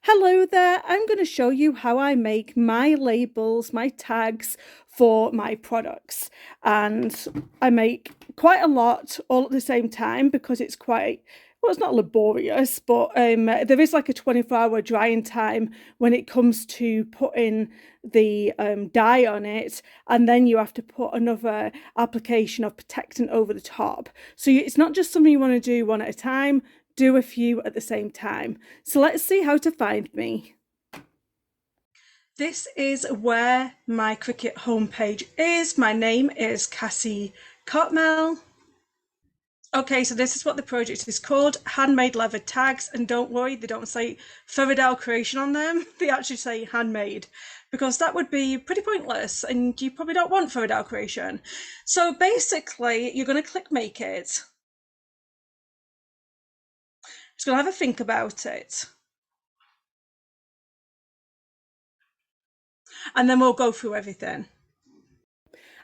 Hello there, I'm going to show you how I make my labels, my tags for my products. And I make quite a lot all at the same time because it's quite, well, it's not laborious, but there is like a 24-hour drying time when it comes to putting the dye on it, and then you have to put another application of protectant over the top. So it's not just something you want to do one at a time, do a few at the same time. So let's see how to find me. This is where my Cricut homepage is. My name is Cassie Cotmel. Okay, so this is what the project is called, Handmade Leather Tags, and don't worry, they don't say Faodail Creation on them, they actually say Handmade, because that would be pretty pointless, and you probably don't want Faodail Creation. So basically, you're going to click Make It. Just going to have a think about it. And then we'll go through everything.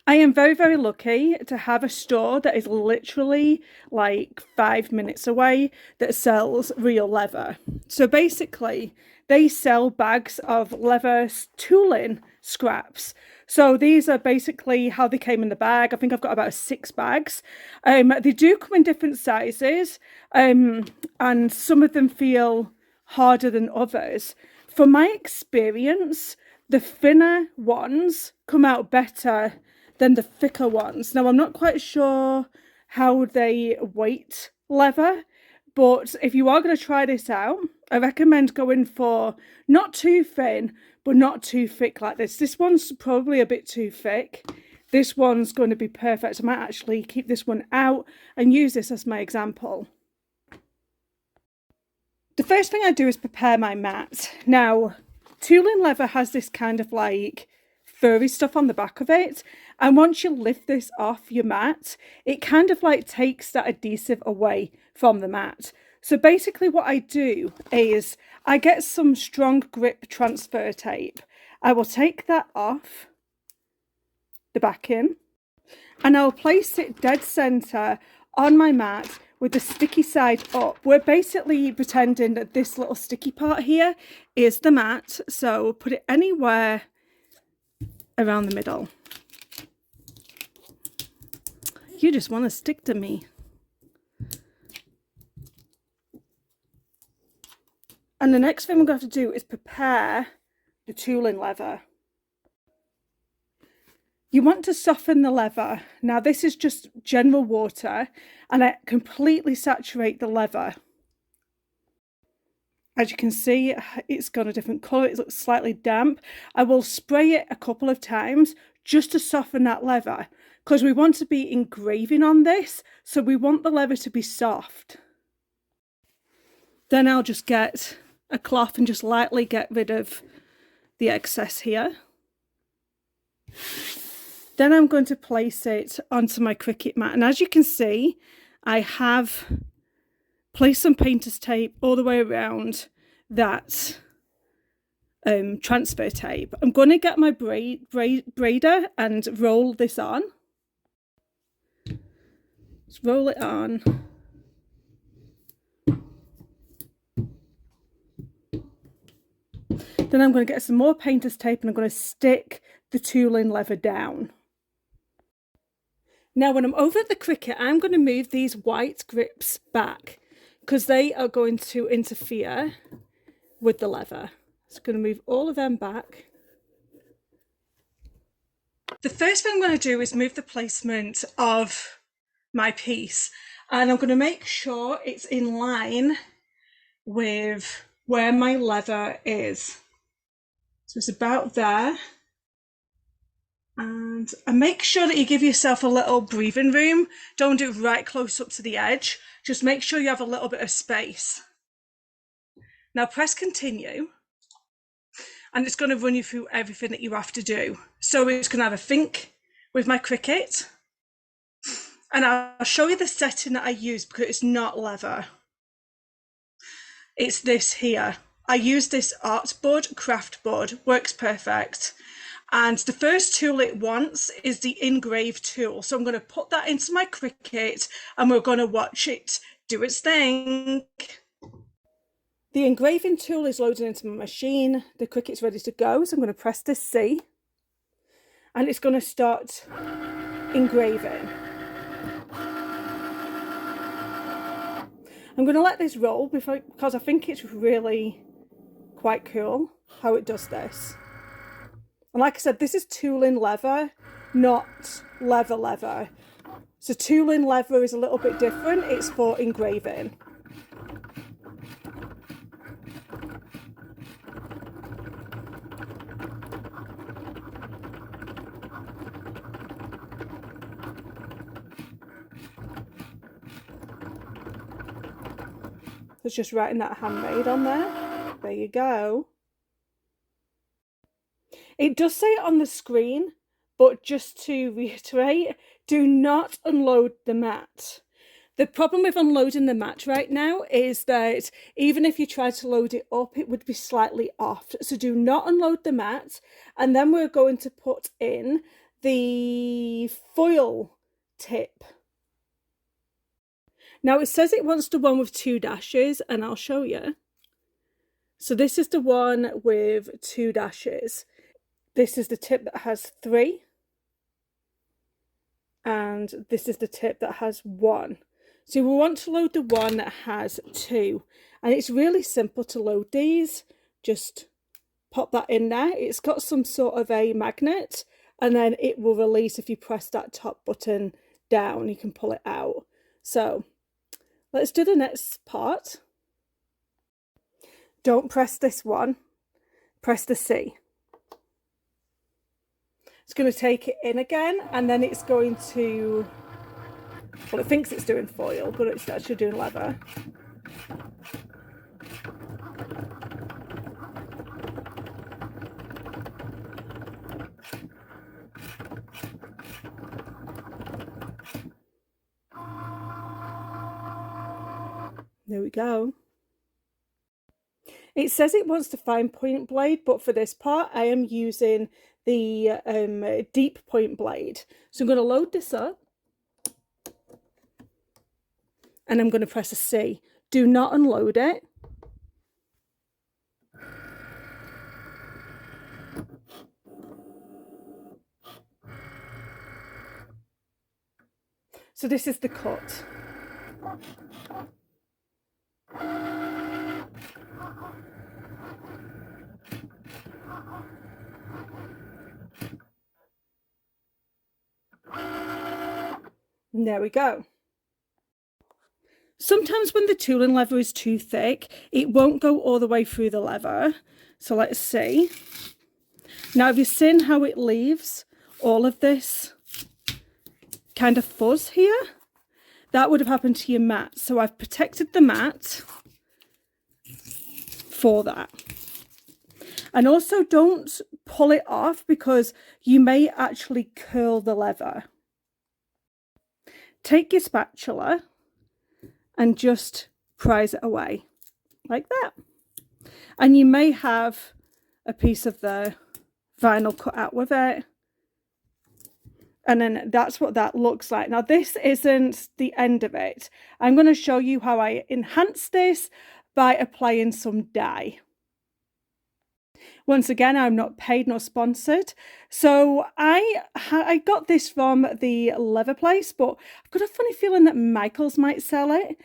I am very, very lucky to have a store that is literally like 5 minutes away that sells real leather. So basically, they sell bags of leather tooling scraps. So these are basically how they came in the bag. I think I've got about 6 bags. They do come in different sizes, and some of them feel harder than others. From my experience, the thinner ones come out better than the thicker ones. Now, I'm not quite sure how they weight leather, but if you are going to try this out, I recommend going for not too thin, but not too thick like this. This one's probably a bit too thick. This one's going to be perfect. I might actually keep this one out and use this as my example. The first thing I do is prepare my mat. Now, tooling leather has this kind of like furry stuff on the back of it, and once you lift this off your mat, it kind of like takes that adhesive away from the mat. So basically what I do is I get some strong grip transfer tape. I will take that off the backing and I'll place it dead center on my mat with the sticky side up. We're basically pretending that this little sticky part here is the mat, so put it anywhere around the middle. You just want to stick to me. And the next thing we're going to have to do is prepare the tooling leather. You want to soften the leather. Now this is just general water, and I completely saturate the leather. As you can see, it's got a different colour, it looks slightly damp. I will spray it a couple of times just to soften that leather, because we want to be engraving on this, so we want the leather to be soft. Then I'll just get a cloth and just lightly get rid of the excess here. Then I'm going to place it onto my Cricut mat, and as you can see, I have placed some painter's tape all the way around that transfer tape. I'm going to get my braider and roll this on. Just roll it on. Then I'm going to get some more painter's tape and I'm going to stick the tooling leather down. Now when I'm over at the Cricut, I'm going to move these white grips back because they are going to interfere with the leather. So I'm going to move all of them back. The first thing I'm going to do is move the placement of my piece, and I'm going to make sure it's in line with where my leather is. So it's about there. And make sure that you give yourself a little breathing room. Don't do it right close up to the edge. Just make sure you have a little bit of space. Now press continue. And it's going to run you through everything that you have to do. So it's going to have a think with my Cricut. And I'll show you the setting that I use because it's not leather. It's this here. I use this art board, craft board, works perfect. And the first tool it wants is the engrave tool. So I'm going to put that into my Cricut and we're going to watch it do its thing. The engraving tool is loading into my machine. The Cricut's ready to go. So I'm going to press this C and it's going to start engraving. I'm going to let this roll because I think it's really quite cool how it does this. And like I said, this is tooling leather, not leather. So tooling leather is a little bit different. It's for engraving. It's just writing that handmade on there. There you go. It does say it on the screen, but just to reiterate, do not unload the mat. The problem with unloading the mat right now is that even if you try to load it up, it would be slightly off. So do not unload the mat. And then we're going to put in the foil tip. Now it says it wants the one with 2 dashes, and I'll show you. So this is the one with 2 dashes. This is the tip that has 3. And this is the tip that has 1. So we want to load the one that has 2. And it's really simple to load these. Just pop that in there. It's got some sort of a magnet, and then it will release if you press that top button down. You can pull it out. So let's do the next part. Don't press this one. Press the C. It's going to take it in again, and then it's going to, well, it thinks it's doing foil, but it's actually doing leather. There we go. It says it wants the fine point blade, but for this part I am using the deep point blade. So I'm going to load this up and I'm going to press a C. Do not unload it. So this is the cut. And there we go. Sometimes when the tooling leather is too thick, it won't go all the way through the leather. So let's see. Now, have you seen how it leaves all of this kind of fuzz here? That would have happened to your mat. So I've protected the mat for that. And also don't pull it off because you may actually curl the leather. Take your spatula and just prise it away like that. And you may have a piece of the vinyl cut out with it. And then that's what that looks like. Now this isn't the end of it. I'm going to show you how I enhance this by applying some dye. Once again, I'm not paid nor sponsored. So I got this from the leather place, but I've got a funny feeling that Michael's might sell it.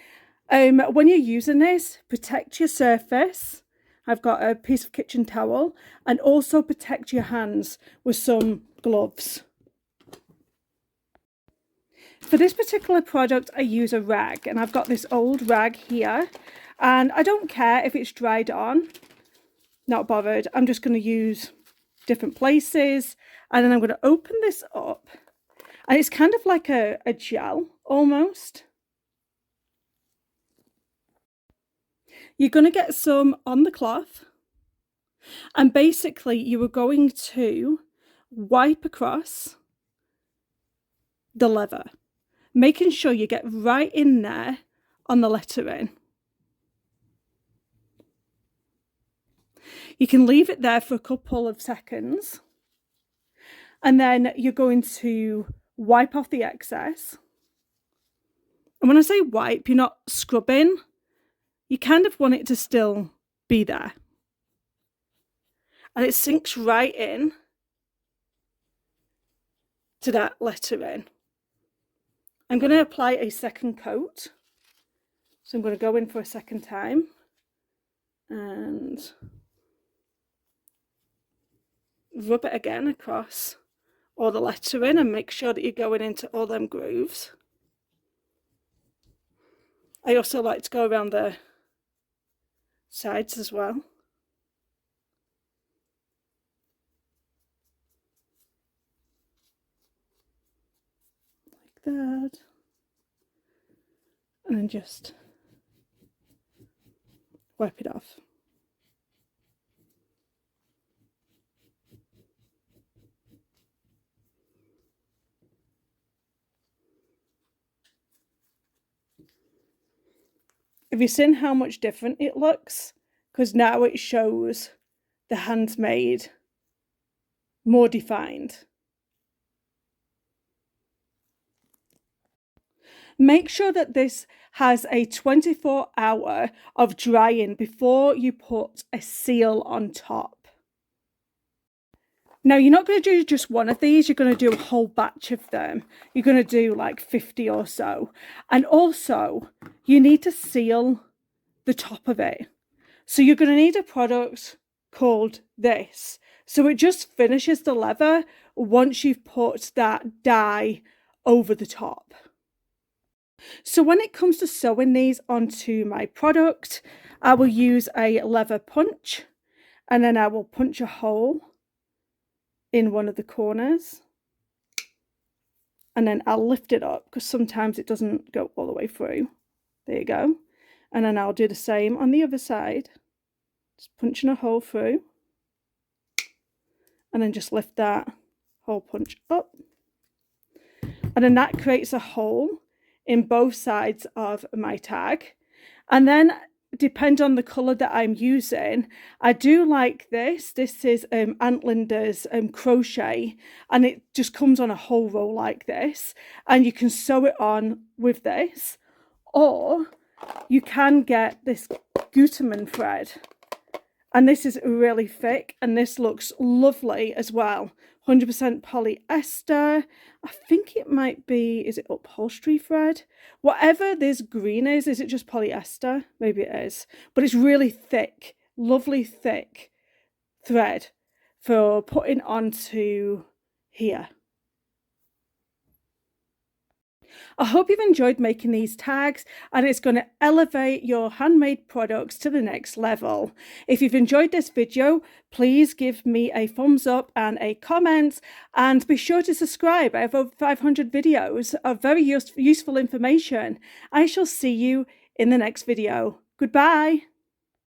When you're using this, protect your surface. I've got a piece of kitchen towel, and also protect your hands with some gloves. For this particular product, I use a rag, and I've got this old rag here, and I don't care if it's dried on. Not bothered. I'm just going to use different places, and then I'm going to open this up, and it's kind of like a gel almost. You're going to get some on the cloth, and basically you are going to wipe across the leather, making sure you get right in there on the lettering. You can leave it there for a couple of seconds, and then you're going to wipe off the excess. And when I say wipe, you're not scrubbing. You kind of want it to still be there. And it sinks right in to that lettering. I'm going to apply a second coat. So I'm going to go in for a second time and rub it again across all the lettering and make sure that you're going into all them grooves. I also like to go around the sides as well. Like that. And then just wipe it off. Have you seen how much different it looks? Because now it shows the handmade more defined. Make sure that this has a 24-hour of drying before you put a seal on top. Now, you're not going to do just one of these, you're going to do a whole batch of them. You're going to do like 50 or so. And also, you need to seal the top of it. So you're going to need a product called this. So it just finishes the leather once you've put that dye over the top. So when it comes to sewing these onto my product, I will use a leather punch, and then I will punch a hole in one of the corners, and then I'll lift it up because sometimes it doesn't go all the way through. There you go. And then I'll do the same on the other side, just punching a hole through, and then just lift that hole punch up, and then that creates a hole in both sides of my tag. And then depend on the colour that I'm using. I do like this. This is Aunt Linda's crochet, and it just comes on a whole roll like this, and you can sew it on with this, or you can get this Gutermann thread, and this is really thick and this looks lovely as well. 100% polyester. I think it might be, is it upholstery thread? Whatever this green is it just polyester? Maybe it is. But it's really thick, lovely thick thread for putting onto here. I hope you've enjoyed making these tags, and it's going to elevate your handmade products to the next level. If you've enjoyed this video, please give me a thumbs up and a comment, and be sure to subscribe. I have over 500 videos of very useful information. I shall see you in the next video. Goodbye.